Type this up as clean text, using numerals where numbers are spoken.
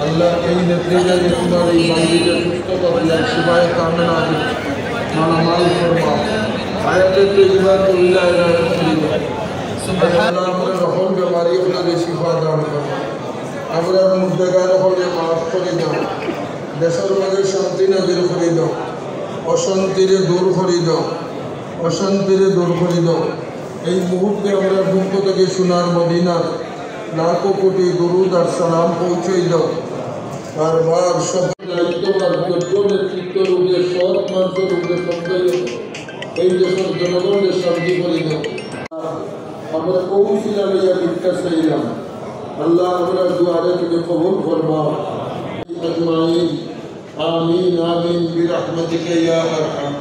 अल्लाह कई नतीजा तुम्हारी बांधी के सुस्तता दिया शिवाय कामना दी माला माल फरमा आयत तैयबा को विलायत फरमा सुभान अल्लाह रहम बीमारी अपने शिफा दान फरमा আমরা মুর্দাগার হলে মাফ করে দাও দেশের মাঝে শান্তি নাজির করে দাও অশান্তিরে দূর করে দাও অশান্তিরে দূর করে দাও এই মুহূর্তে আমরা পক্ষ থেকে সোনার মদিনার লাখো কোটি দরুদ আর সালাম পৌঁছে দাও বারবার সব দায়িত্ববার যোগ্য নেতৃত্ব রূপে সৎ মানুষ রূপে সন্দেহ এই দেশের জনগণের শান্তি করে দাও আমরা কৌশিলা লইয়া ভিক্ষা চাইলাম अल्लाह अपना दुआरे तुझे कबूल फरमा अजमाइन आमीन आमीन बिरहमतिक या अरहम